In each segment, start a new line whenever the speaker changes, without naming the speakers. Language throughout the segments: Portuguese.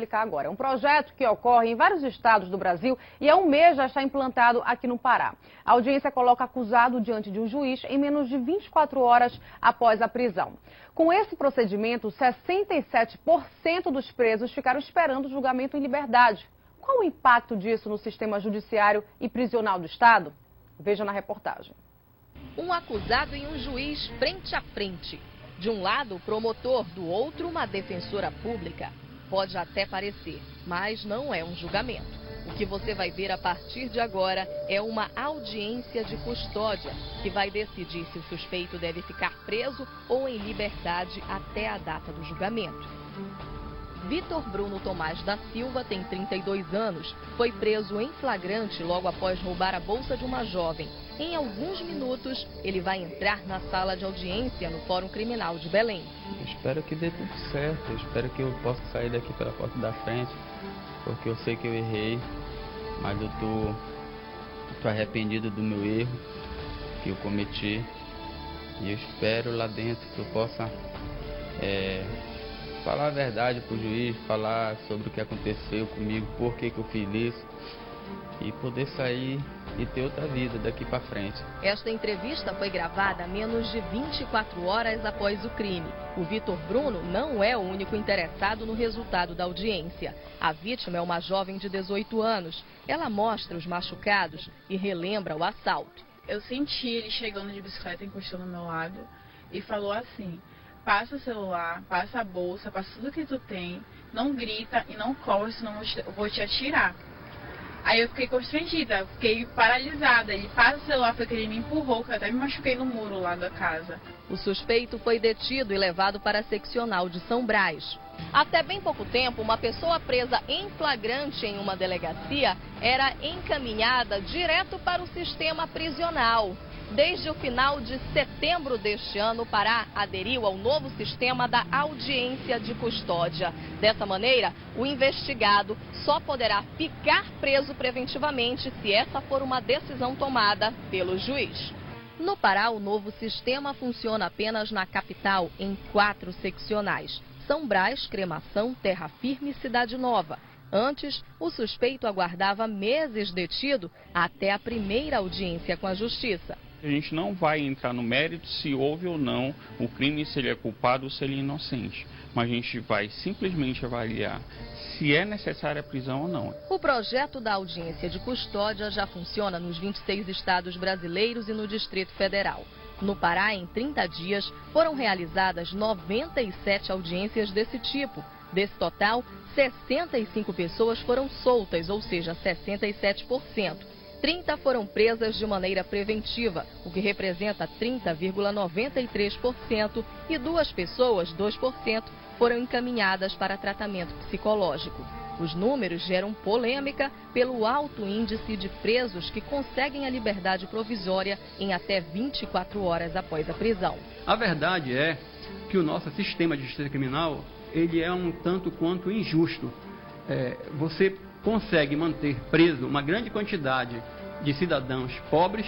explicar agora. É um projeto que ocorre em vários estados do Brasil e há um mês já está implantado aqui no Pará. A audiência coloca acusado diante de um juiz em menos de 24 horas após a prisão. Com esse procedimento, 67% dos presos ficaram esperando o julgamento em liberdade. Qual o impacto disso no sistema judiciário e prisional do estado? Veja na reportagem.
Um acusado e um juiz frente a frente. De um lado, o promotor, do outro, uma defensora pública. Pode até parecer, mas não é um julgamento. O que você vai ver a partir de agora é uma audiência de custódia, que vai decidir se o suspeito deve ficar preso ou em liberdade até a data do julgamento. Vitor Bruno Tomás da Silva tem 32 anos. Foi preso em flagrante logo após roubar a bolsa de uma jovem. Em alguns minutos, ele vai entrar na sala de audiência no Fórum Criminal de Belém.
Eu espero que dê tudo certo. Eu espero que eu possa sair daqui pela porta da frente, porque eu sei que eu errei, mas eu tô arrependido do meu erro que eu cometi. E eu espero lá dentro que eu possa falar a verdade para o juiz, falar sobre o que aconteceu comigo, por que eu fiz isso e poder sair e ter outra vida daqui para frente.
Esta entrevista foi gravada menos de 24 horas após o crime. O Vitor Bruno não é o único interessado no resultado da audiência. A vítima é uma jovem de 18 anos. Ela mostra os machucados e relembra o assalto.
Eu senti ele chegando de bicicleta, encostou no meu lado e falou assim: passa o celular, passa a bolsa, passa tudo que tu tem, não grita e não corre, senão eu vou te atirar. Aí eu fiquei constrangida, fiquei paralisada. Ele passa o celular, foi que ele me empurrou, que eu até me machuquei no muro lá da casa.
O suspeito foi detido e levado para a seccional de São Brás. Até bem pouco tempo, uma pessoa presa em flagrante em uma delegacia era encaminhada direto para o sistema prisional. Desde o final de setembro deste ano, o Pará aderiu ao novo sistema da audiência de custódia. Dessa maneira, o investigado só poderá ficar preso preventivamente se essa for uma decisão tomada pelo juiz. No Pará, o novo sistema funciona apenas na capital, em 4 seccionais: São Brás, Cremação, Terra Firme e Cidade Nova. Antes, o suspeito aguardava meses detido até a primeira audiência com a Justiça.
A gente não vai entrar no mérito se houve ou não o crime, se ele é culpado ou se ele é inocente. Mas a gente vai simplesmente avaliar se é necessária a prisão ou não.
O projeto da audiência de custódia já funciona nos 26 estados brasileiros e no Distrito Federal. No Pará, em 30 dias, foram realizadas 97 audiências desse tipo. Desse total, 65 pessoas foram soltas, ou seja, 67%. 30 foram presas de maneira preventiva, o que representa 30,93%, e 2 pessoas, 2%, foram encaminhadas para tratamento psicológico. Os números geram polêmica pelo alto índice de presos que conseguem a liberdade provisória em até 24 horas após a prisão.
A verdade é que o nosso sistema de justiça criminal ele é um tanto quanto injusto. Você consegue manter preso uma grande quantidade de cidadãos pobres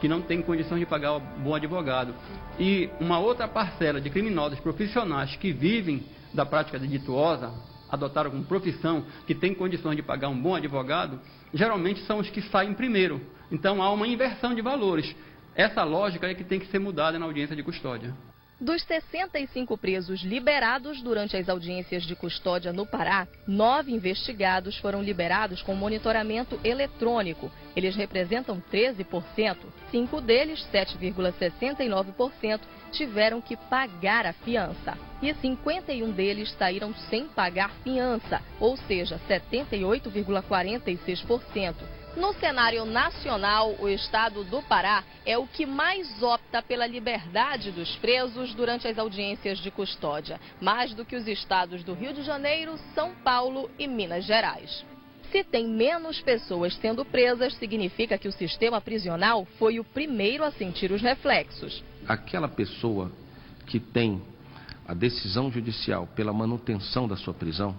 que não têm condições de pagar um bom advogado e uma outra parcela de criminosos profissionais que vivem da prática delituosa, adotaram como profissão, que têm condições de pagar um bom advogado, geralmente são os que saem primeiro. Então há uma inversão de valores. Essa lógica é que tem que ser mudada na audiência de custódia.
Dos 65 presos liberados durante as audiências de custódia no Pará, 9 investigados foram liberados com monitoramento eletrônico. Eles representam 13%. 5 deles, 7,69%, tiveram que pagar a fiança. E 51 deles saíram sem pagar fiança, ou seja, 78,46%. No cenário nacional, o estado do Pará é o que mais opta pela liberdade dos presos durante as audiências de custódia, mais do que os estados do Rio de Janeiro, São Paulo e Minas Gerais. Se tem menos pessoas sendo presas, significa que o sistema prisional foi o primeiro a sentir os reflexos.
Aquela pessoa que tem a decisão judicial pela manutenção da sua prisão,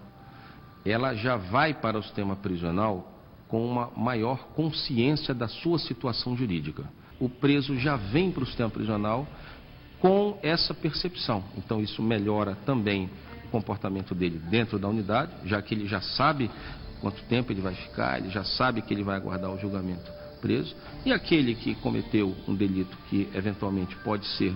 ela já vai para o sistema prisional com uma maior consciência da sua situação jurídica. O preso já vem para o sistema prisional com essa percepção. Então isso melhora também comportamento dele dentro da unidade, já que ele já sabe quanto tempo ele vai ficar, ele já sabe que ele vai aguardar o julgamento preso, e aquele que cometeu um delito que eventualmente pode ser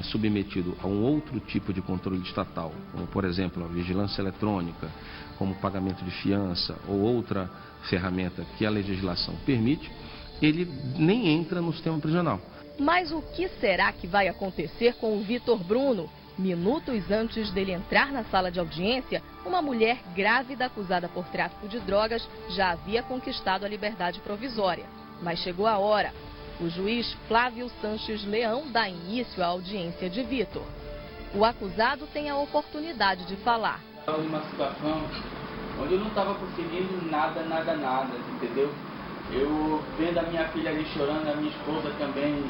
submetido a um outro tipo de controle estatal, como por exemplo a vigilância eletrônica, como pagamento de fiança ou outra ferramenta que a legislação permite, ele nem entra no sistema prisional.
Mas o que será que vai acontecer com o Vitor Bruno? Minutos antes dele entrar na sala de audiência, uma mulher grávida acusada por tráfico de drogas já havia conquistado a liberdade provisória. Mas chegou a hora. O juiz Flávio Sanches Leão dá início à audiência de Vitor. O acusado tem a oportunidade de falar.
Estava numa situação onde eu não estava conseguindo nada, entendeu? Eu vendo a minha filha ali chorando, a minha esposa também,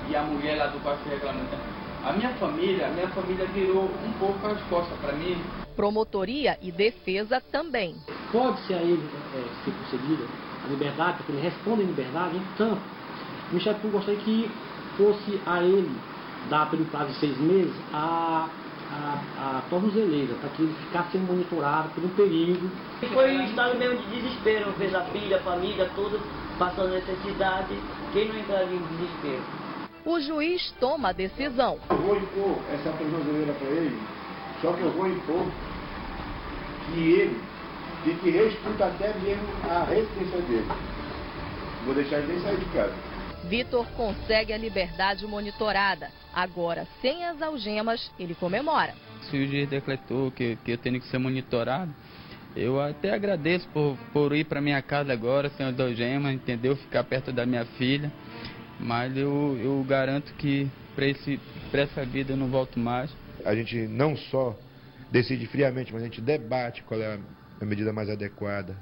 e a mulher lá do quarto reclamando. A minha família virou um pouco as costas para mim.
Promotoria e defesa também.
Pode ser a ele ser concedida a liberdade, porque ele responde em liberdade, então o Ministério Público gostaria que fosse a ele dar pelo prazo de 6 meses a tornozeleira, para que ele ficasse sendo monitorado por um período.
Foi um estado mesmo de desespero, fez a filha, a família, toda passando necessidade, quem não entraria em desespero?
O juiz toma a decisão.
Eu vou impor essa tornozeleira para ele, só que eu vou impor que ele fique restrito até mesmo a residência dele. Vou deixar ele nem sair de casa.
Vitor consegue a liberdade monitorada. Agora, sem as algemas, ele comemora.
Se o juiz decretou que eu tenho que ser monitorado, eu até agradeço por ir para minha casa agora, sem as algemas, entendeu? Ficar perto da minha filha. Mas eu garanto que para essa vida eu não volto mais.
A gente não só decide friamente, mas a gente debate qual é a medida mais adequada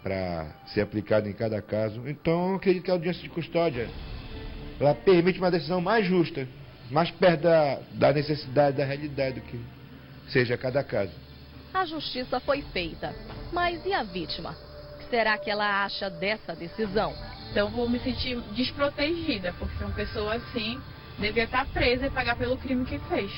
para ser aplicada em cada caso. Então, eu acredito que a audiência de custódia ela permite uma decisão mais justa, mais perto da necessidade, da realidade do que seja cada caso.
A justiça foi feita, mas e a vítima? O que será que ela acha dessa decisão?
Então vou me sentir desprotegida, porque uma pessoa assim devia estar presa e pagar pelo crime que fez.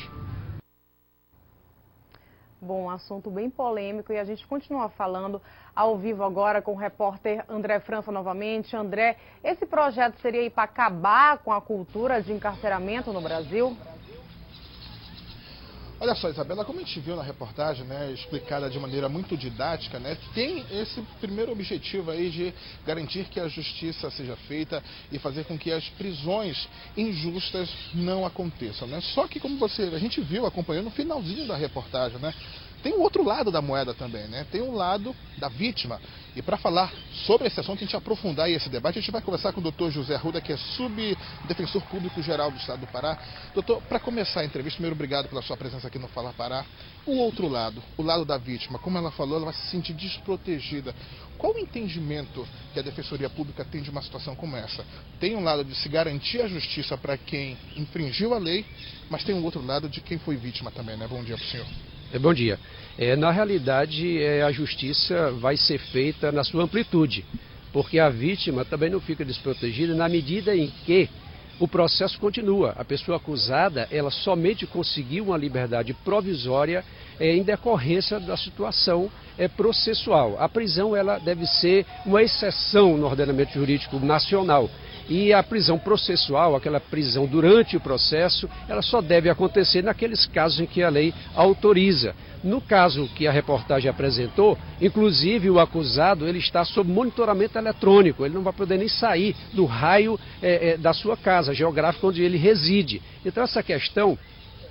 Bom, um assunto bem polêmico e a gente continua falando ao vivo agora com o repórter André França novamente. André, esse projeto seria aí para acabar com a cultura de encarceramento no Brasil?
Olha só, Isabela, como a gente viu na reportagem, né, explicada de maneira muito didática, né, tem esse primeiro objetivo aí de garantir que a justiça seja feita e fazer com que as prisões injustas não aconteçam, né? Só que como a gente viu, acompanhando no finalzinho da reportagem, né, tem o outro lado da moeda também, né? Tem o lado da vítima. E para falar sobre esse assunto, a gente aprofundar esse debate, a gente vai conversar com o doutor José Arruda, que é subdefensor público geral do Estado do Pará. Doutor, para começar a entrevista, primeiro obrigado pela sua presença aqui no Fala Pará. O outro lado, o lado da vítima, como ela falou, ela vai se sentir desprotegida. Qual o entendimento que a Defensoria Pública tem de uma situação como essa? Tem um lado de se garantir a justiça para quem infringiu a lei, mas tem um outro lado de quem foi vítima também, né? Bom dia para o senhor.
Bom dia. Na realidade, a justiça vai ser feita na sua amplitude, porque a vítima também não fica desprotegida na medida em que o processo continua. A pessoa acusada, ela somente conseguiu uma liberdade provisória em decorrência da situação processual. A prisão ela deve ser uma exceção no ordenamento jurídico nacional. E a prisão processual, aquela prisão durante o processo, ela só deve acontecer naqueles casos em que a lei autoriza. No caso que a reportagem apresentou, inclusive o acusado ele está sob monitoramento eletrônico, ele não vai poder nem sair do raio da sua casa geográfica onde ele reside. Então essa questão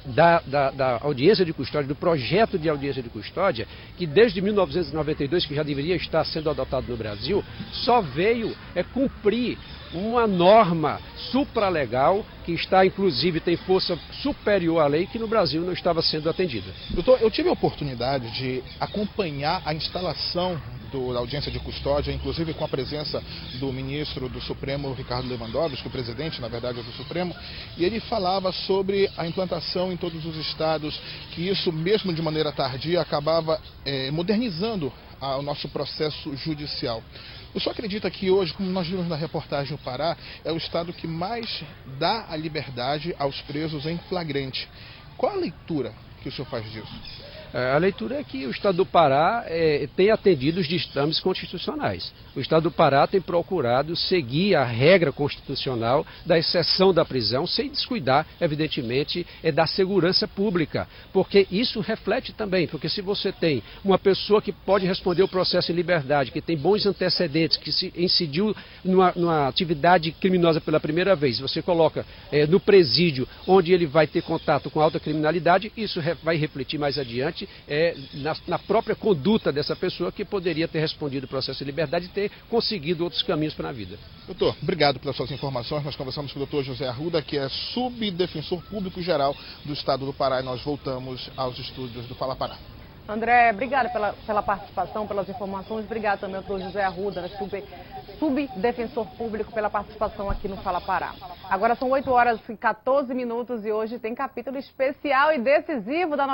da audiência de custódia, do projeto de audiência de custódia, que desde 1992, que já deveria estar sendo adotado no Brasil, só veio cumprir uma norma supralegal que está, inclusive, tem força superior à lei, que no Brasil não estava sendo atendida.
Doutor, eu tive a oportunidade de acompanhar a instalação da audiência de custódia, inclusive com a presença do ministro do Supremo, Ricardo Lewandowski, o presidente, na verdade, do Supremo, e ele falava sobre a implantação em todos os estados, que isso, mesmo de maneira tardia, acabava modernizando o nosso processo judicial. O senhor acredita que hoje, como nós vimos na reportagem, o Pará é o estado que mais dá a liberdade aos presos em flagrante? Qual a leitura que o senhor faz disso?
A leitura é que o Estado do Pará tem atendido os ditames constitucionais. O Estado do Pará tem procurado seguir a regra constitucional da exceção da prisão, sem descuidar, evidentemente, da segurança pública. Porque isso reflete também, porque se você tem uma pessoa que pode responder o processo em liberdade, que tem bons antecedentes, que se incidiu numa atividade criminosa pela primeira vez, você coloca no presídio, onde ele vai ter contato com alta criminalidade, isso vai refletir mais adiante na própria conduta dessa pessoa, que poderia ter respondido o processo de liberdade e ter conseguido outros caminhos para a vida.
Doutor, obrigado pelas suas informações. Nós conversamos com o doutor José Arruda, que é subdefensor público geral do Estado do Pará, e nós voltamos aos estúdios do Fala Pará.
André, obrigada pela participação, pelas informações. Obrigado também ao doutor José Arruda, subdefensor público, pela participação aqui no Fala Pará. Agora são 8 horas e 14 minutos e hoje tem capítulo especial e decisivo da